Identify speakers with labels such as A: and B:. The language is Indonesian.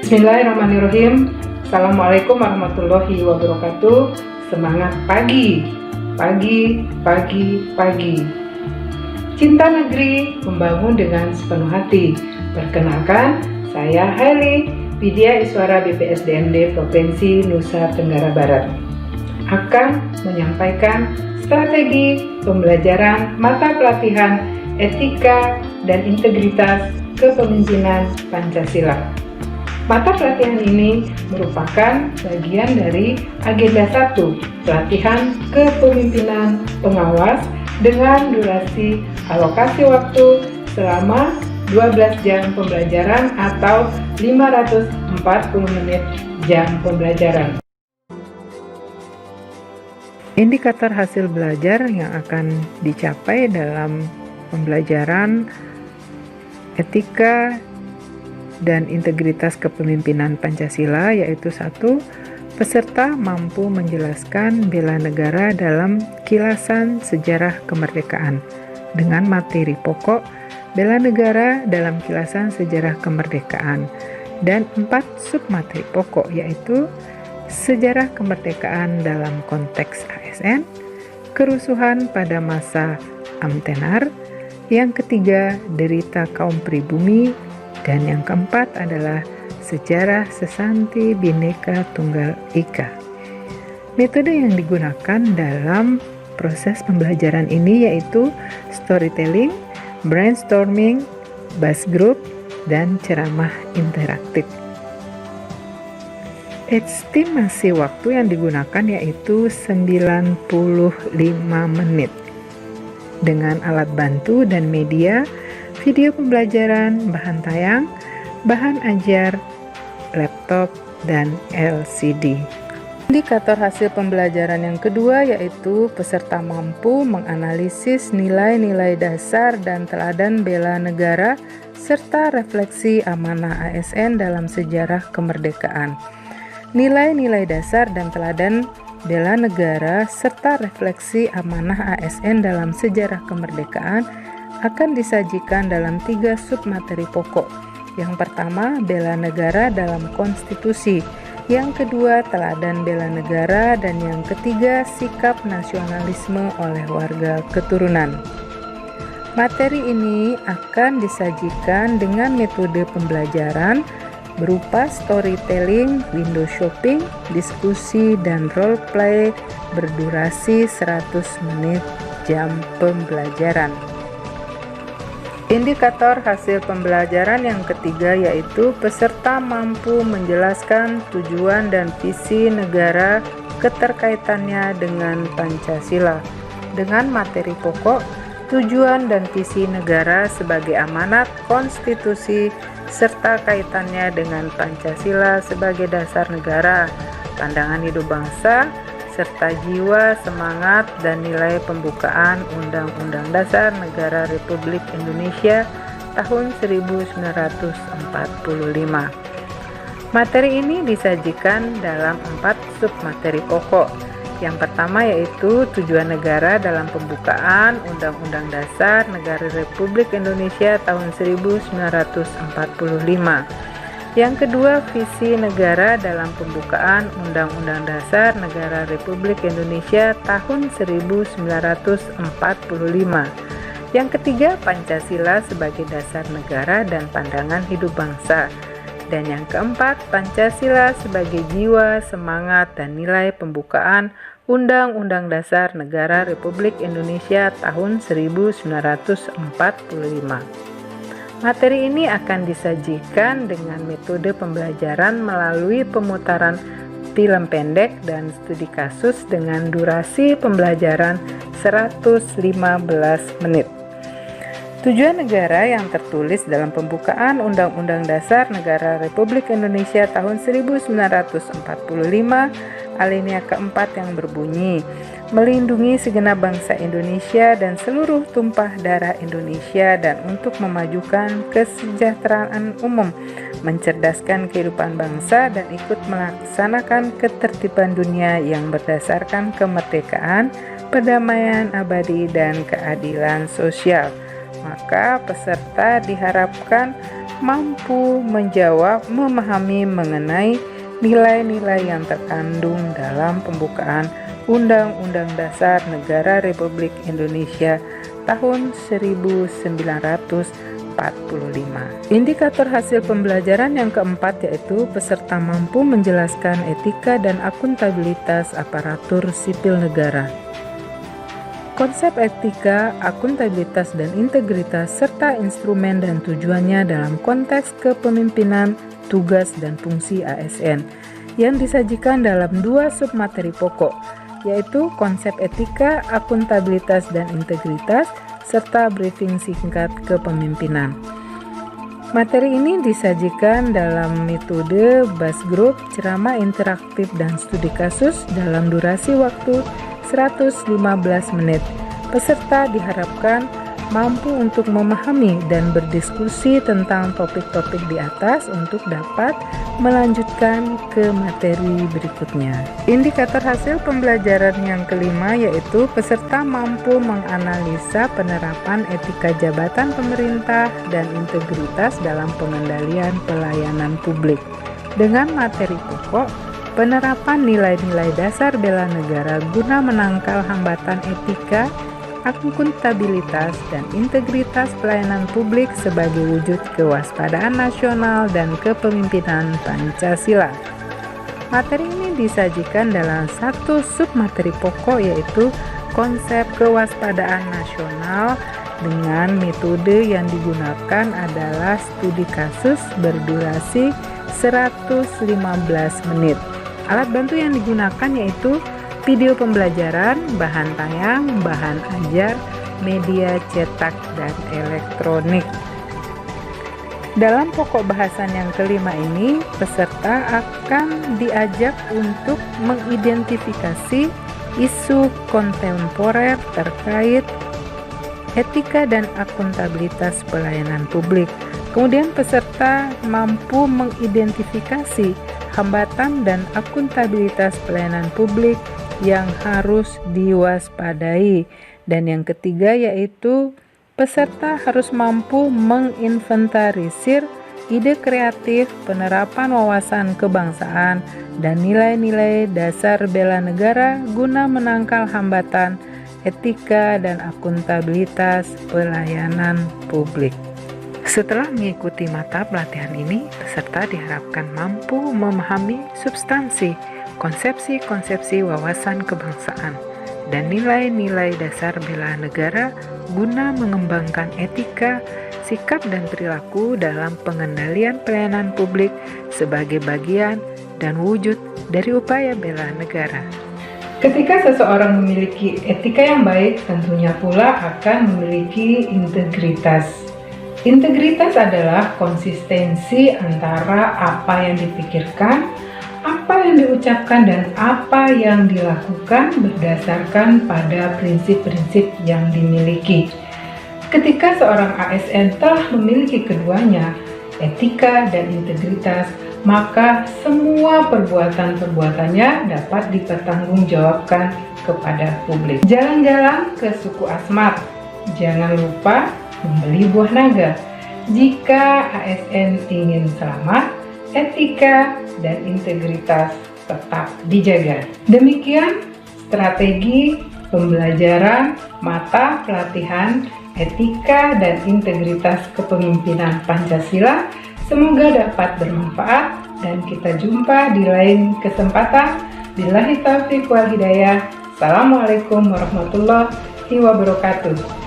A: Bismillahirrahmanirrahim. Assalamualaikum warahmatullahi wabarakatuh. Semangat pagi, pagi, pagi, pagi. Cinta negeri membangun dengan sepenuh hati. Perkenalkan, saya Haili Widya Iswara BPSDMD Provinsi Nusa Tenggara Barat akan menyampaikan strategi pembelajaran mata pelatihan etika dan integritas kepemimpinan Pancasila. Mata pelatihan ini merupakan bagian dari agenda 1, pelatihan kepemimpinan pengawas dengan durasi alokasi waktu selama 12 jam pembelajaran atau 540 menit jam pembelajaran. Indikator hasil belajar yang akan dicapai dalam pembelajaran etika dan integritas kepemimpinan Pancasila yaitu 1. Peserta mampu menjelaskan bela negara dalam kilasan sejarah kemerdekaan dengan materi pokok bela negara dalam kilasan sejarah kemerdekaan dan 4 submateri pokok yaitu sejarah kemerdekaan dalam konteks ASN, kerusuhan pada masa Amtenar, yang ketiga derita kaum pribumi, dan yang keempat adalah sejarah Sesanti Bhinneka Tunggal Ika. Metode yang digunakan dalam proses pembelajaran ini yaitu storytelling, brainstorming, buzz group, dan ceramah interaktif. Estimasi waktu yang digunakan yaitu 95 menit. Dengan alat bantu dan media, video pembelajaran, bahan tayang, bahan ajar, laptop, dan LCD. Indikator hasil pembelajaran yang kedua yaitu peserta mampu menganalisis nilai-nilai dasar dan teladan bela negara serta refleksi amanah ASN dalam sejarah kemerdekaan. Nilai-nilai dasar dan teladan bela negara serta refleksi amanah ASN dalam sejarah kemerdekaan akan disajikan dalam 3 submateri pokok. Yang pertama, bela negara dalam konstitusi. Yang kedua, teladan bela negara. Dan yang ketiga, sikap nasionalisme oleh warga keturunan. Materi ini akan disajikan dengan metode pembelajaran berupa storytelling, window shopping, diskusi, dan role play berdurasi 100 menit jam pembelajaran. Indikator hasil pembelajaran yang ketiga yaitu peserta mampu menjelaskan tujuan dan visi negara keterkaitannya dengan Pancasila dengan materi pokok, tujuan dan visi negara sebagai amanat konstitusi serta kaitannya dengan Pancasila sebagai dasar negara, pandangan hidup bangsa, serta jiwa, semangat, dan nilai pembukaan Undang-Undang Dasar Negara Republik Indonesia tahun 1945. Materi ini disajikan dalam 4 submateri pokok. Yang pertama yaitu tujuan negara dalam pembukaan Undang-Undang Dasar Negara Republik Indonesia tahun 1945. Yang kedua, visi negara dalam pembukaan Undang-Undang Dasar Negara Republik Indonesia tahun 1945. Yang ketiga, Pancasila sebagai dasar negara dan pandangan hidup bangsa. Dan yang keempat, Pancasila sebagai jiwa, semangat, dan nilai pembukaan Undang-Undang Dasar Negara Republik Indonesia tahun 1945. Materi ini akan disajikan dengan metode pembelajaran melalui pemutaran film pendek dan studi kasus dengan durasi pembelajaran 115 menit. Tujuan negara yang tertulis dalam pembukaan Undang-Undang Dasar Negara Republik Indonesia tahun 1945 alinea keempat yang berbunyi, melindungi segenap bangsa Indonesia dan seluruh tumpah darah Indonesia dan untuk memajukan kesejahteraan umum, mencerdaskan kehidupan bangsa dan ikut melaksanakan ketertiban dunia yang berdasarkan kemerdekaan, perdamaian abadi dan keadilan sosial. Maka peserta diharapkan mampu menjawab, memahami mengenai nilai-nilai yang terkandung dalam pembukaan Undang-Undang Dasar Negara Republik Indonesia tahun 1945. Indikator hasil pembelajaran yang keempat yaitu peserta mampu menjelaskan etika dan akuntabilitas aparatur sipil negara. Konsep etika, akuntabilitas dan integritas serta instrumen dan tujuannya dalam konteks kepemimpinan, tugas dan fungsi ASN yang disajikan dalam 2 submateri pokok, yaitu konsep etika, akuntabilitas dan integritas serta briefing singkat kepemimpinan. Materi ini disajikan dalam metode Bas Group, ceramah interaktif dan studi kasus dalam durasi waktu 115 menit. Peserta diharapkan mampu untuk memahami dan berdiskusi tentang topik-topik di atas untuk dapat melanjutkan ke materi berikutnya. Indikator hasil pembelajaran yang kelima yaitu peserta mampu menganalisa penerapan etika jabatan pemerintah dan integritas dalam pengendalian pelayanan publik. Dengan materi pokok, penerapan nilai-nilai dasar bela negara guna menangkal hambatan etika, akuntabilitas dan integritas pelayanan publik sebagai wujud kewaspadaan nasional dan kepemimpinan Pancasila. Materi ini disajikan dalam 1 submateri pokok yaitu konsep kewaspadaan nasional dengan metode yang digunakan adalah studi kasus berdurasi 115 menit. Alat bantu yang digunakan yaitu video pembelajaran, bahan tayang, bahan ajar, media cetak, dan elektronik. Dalam pokok bahasan yang kelima ini, peserta akan diajak untuk mengidentifikasi isu kontemporer terkait etika dan akuntabilitas pelayanan publik. Kemudian peserta mampu mengidentifikasi hambatan dan akuntabilitas pelayanan publik yang harus diwaspadai. Dan yang ketiga yaitu peserta harus mampu menginventarisir ide kreatif, penerapan wawasan kebangsaan, dan nilai-nilai dasar bela negara guna menangkal hambatan etika dan akuntabilitas pelayanan publik. Setelah mengikuti mata pelatihan ini, peserta diharapkan mampu memahami substansi konsepsi-konsepsi wawasan kebangsaan dan nilai-nilai dasar bela negara guna mengembangkan etika, sikap dan perilaku dalam pengendalian pelayanan publik sebagai bagian dan wujud dari upaya bela negara. Ketika seseorang memiliki etika yang baik, tentunya pula akan memiliki integritas. Integritas adalah konsistensi antara apa yang dipikirkan, apa yang diucapkan, dan apa yang dilakukan berdasarkan pada prinsip-prinsip yang dimiliki. Ketika seorang ASN telah memiliki keduanya, etika dan integritas, maka semua perbuatan-perbuatannya dapat dipertanggungjawabkan kepada publik. Jalan-jalan ke suku Asmat, jangan lupa membeli buah naga. Jika ASN ingin selamat, etika dan integritas tetap dijaga. Demikian strategi pembelajaran mata pelatihan etika dan integritas kepemimpinan Pancasila. Semoga dapat bermanfaat dan kita jumpa di lain kesempatan. Billahi taufiq wal hidayah. Assalamualaikum warahmatullahi wabarakatuh.